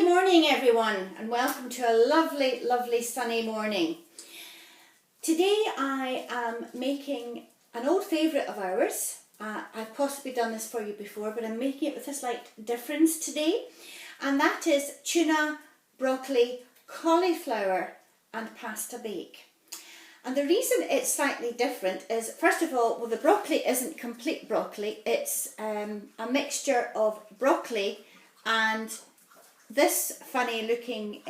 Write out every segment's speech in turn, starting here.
morning everyone, and welcome to a lovely sunny morning. Today I am making an old favourite of ours. I've possibly done this for you before, but I'm making it with a slight difference today, and that is tuna, broccoli, cauliflower and pasta bake. And the reason it's slightly different is, first of all, well, the broccoli isn't complete broccoli. It's a mixture of broccoli and this funny looking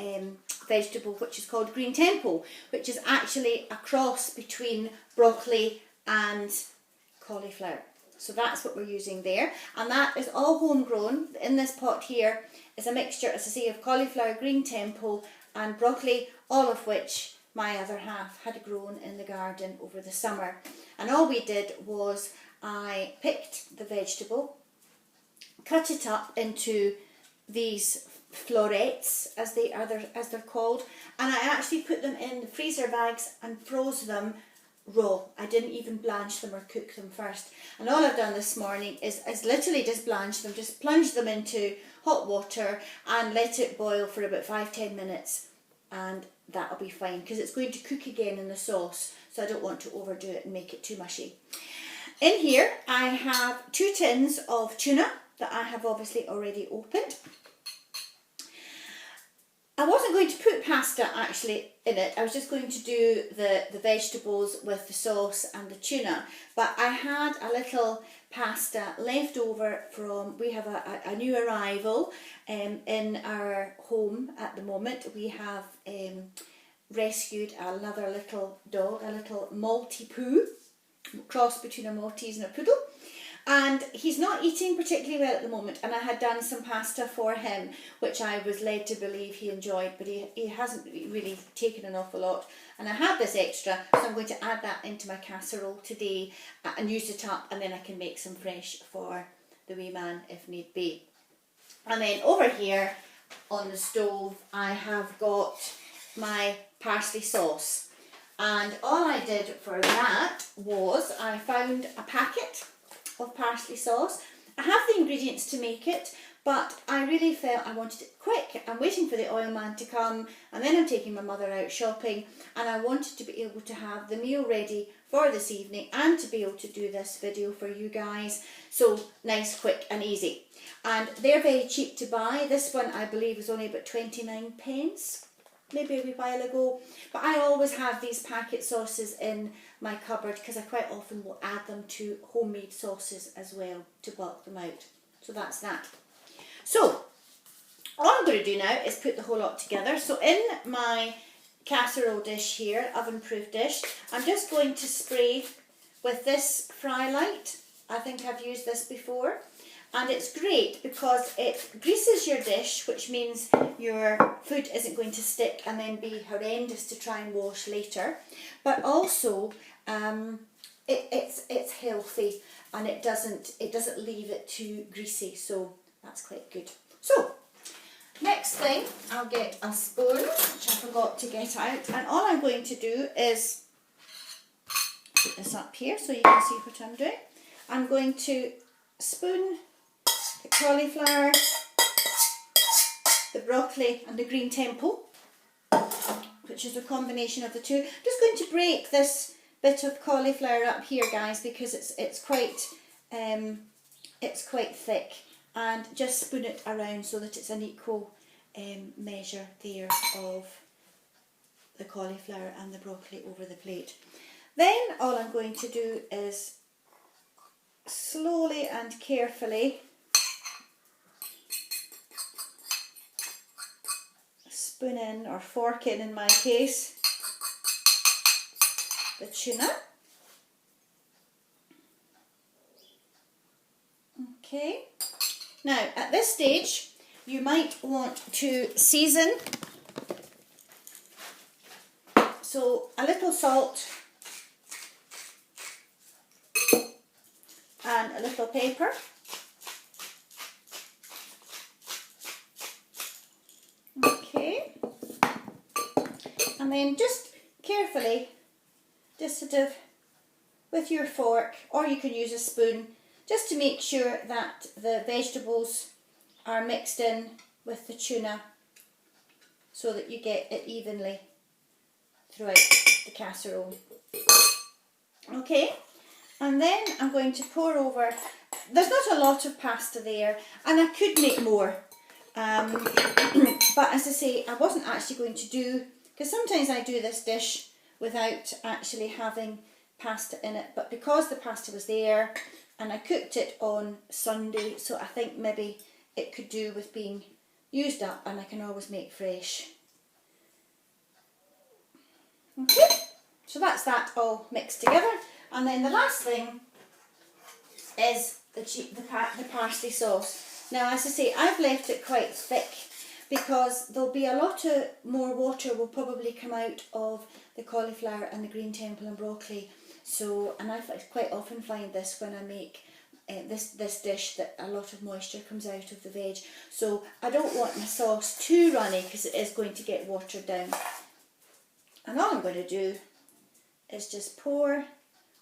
vegetable which is called green tempo, which is actually a cross between broccoli and cauliflower. So that's what we're using there, and that is all homegrown. In this pot here is a mixture, as I say, of cauliflower, green tempo and broccoli, all of which my other half had grown in the garden over the summer. And all we did was I picked the vegetable, cut it up into these florets as they're called, and I actually put them in the freezer bags and froze them raw. I didn't even blanch them or cook them first. And all I've done this morning is literally just blanch them, just plunge them into hot water and let it boil for about 5-10 minutes, and that'll be fine because it's going to cook again in the sauce, so I don't want to overdo it and make it too mushy. In here I have 2 tins of tuna that I have obviously already opened. I wasn't going to put pasta actually in it. I was just going to do the vegetables with the sauce and the tuna. But I had a little pasta left over from, we have a new arrival in our home at the moment. We have rescued another little dog, a little Maltipoo, cross between a Maltese and a poodle. And he's not eating particularly well at the moment, and I had done some pasta for him, which I was led to believe he enjoyed, but he hasn't really taken an awful lot. And I had this extra, so I'm going to add that into my casserole today and use it up, and then I can make some fresh for the wee man if need be. And then over here on the stove I have got my parsley sauce, and all I did for that was I found a packet of parsley sauce. I have the ingredients to make it, but I really felt I wanted it quick. I'm waiting for the oil man to come, and then I'm taking my mother out shopping, and I wanted to be able to have the meal ready for this evening and to be able to do this video for you guys. So nice, quick and easy. And they're very cheap to buy. This one I believe was only about 29 pence. Maybe a wee while ago, but I always have these packet sauces in my cupboard because I quite often will add them to homemade sauces as well to bulk them out. So that's that. So all I'm going to do now is put the whole lot together. So in my casserole dish here, oven proof dish, I'm just going to spray with this fry light. I think I've used this before. And it's great because it greases your dish, which means your food isn't going to stick and then be horrendous to try and wash later. But also, it's healthy, and it doesn't leave it too greasy. So that's quite good. So next thing, I'll get a spoon, which I forgot to get out, and all I'm going to do is put this up here so you can see what I'm doing. I'm going to spoon the cauliflower, the broccoli and the green tempo, which is a combination of the two. I'm just going to break this bit of cauliflower up here, guys, because it's quite thick, and just spoon it around so that it's an equal measure there of the cauliflower and the broccoli over the plate. Then all I'm going to do is slowly and carefully spoon in, or fork in my case, the tuna. Okay, now at this stage you might want to season, so a little salt and a little pepper. Okay, and then just carefully, just sort of with your fork, or you can use a spoon, just to make sure that the vegetables are mixed in with the tuna so that you get it evenly throughout the casserole. Okay, and then I'm going to pour over, there's not a lot of pasta there, and I could make more, but as I say, I wasn't actually going to do, because sometimes I do this dish without actually having pasta in it, but because the pasta was there and I cooked it on Sunday, so I think maybe it could do with being used up, and I can always make fresh. Okay, so that's that all mixed together, and then the last thing is the parsley sauce. Now, as I say, I've left it quite thick because there'll be a lot of more water will probably come out of the cauliflower and the green temple and broccoli. So, and I quite often find this when I make this dish, that a lot of moisture comes out of the veg. So I don't want my sauce too runny because it is going to get watered down. And all I'm going to do is just pour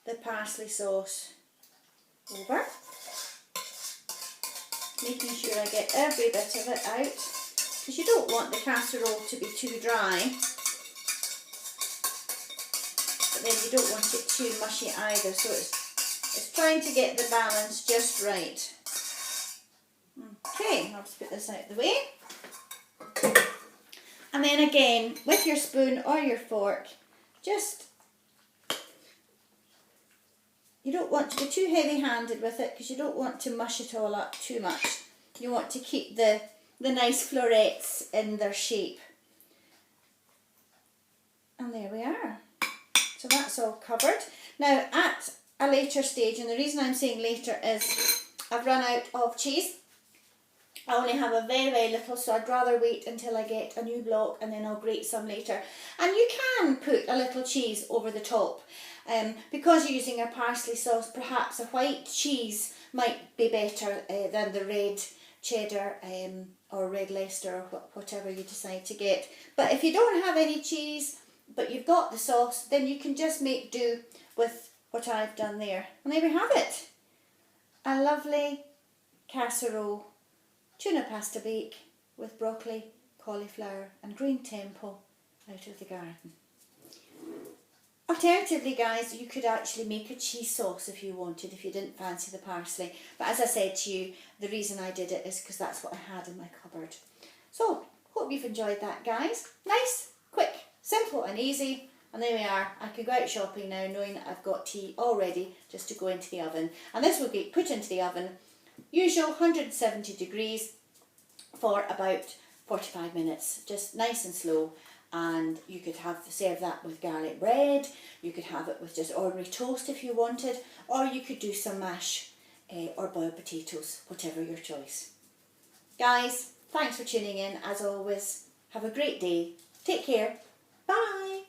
the parsley sauce over, making sure I get every bit of it out, because you don't want the casserole to be too dry, but then you don't want it too mushy either, so it's trying to get the balance just right. Okay, I'll just put this out of the way. And then again, with your spoon or your fork, you don't want to be too heavy-handed with it, because you don't want to mush it all up too much. You want to keep the nice florets in their shape. And there we are. So that's all covered. Now, at a later stage, and the reason I'm saying later is I've run out of cheese. I only have a very, very little, so I'd rather wait until I get a new block and then I'll grate some later. And you can put a little cheese over the top. Because you're using a parsley sauce, perhaps a white cheese might be better than the red cheddar or red Leicester or whatever you decide to get. But if you don't have any cheese, but you've got the sauce, then you can just make do with what I've done there. And there we have it. A lovely casserole tuna pasta bake with broccoli, cauliflower and green temple out of the garden. Alternatively, guys, you could actually make a cheese sauce if you wanted, if you didn't fancy the parsley. But as I said to you, the reason I did it is because that's what I had in my cupboard. So, hope you've enjoyed that, guys. Nice, quick, simple and easy. And there we are. I can go out shopping now knowing that I've got tea all ready just to go into the oven. And this will get put into the oven, usual 170 degrees for about 45 minutes. Just nice and slow. And you could serve that with garlic bread, you could have it with just ordinary toast if you wanted, or you could do some mash or boiled potatoes, whatever your choice. Guys, thanks for tuning in as always. Have a great day. Take care. Bye.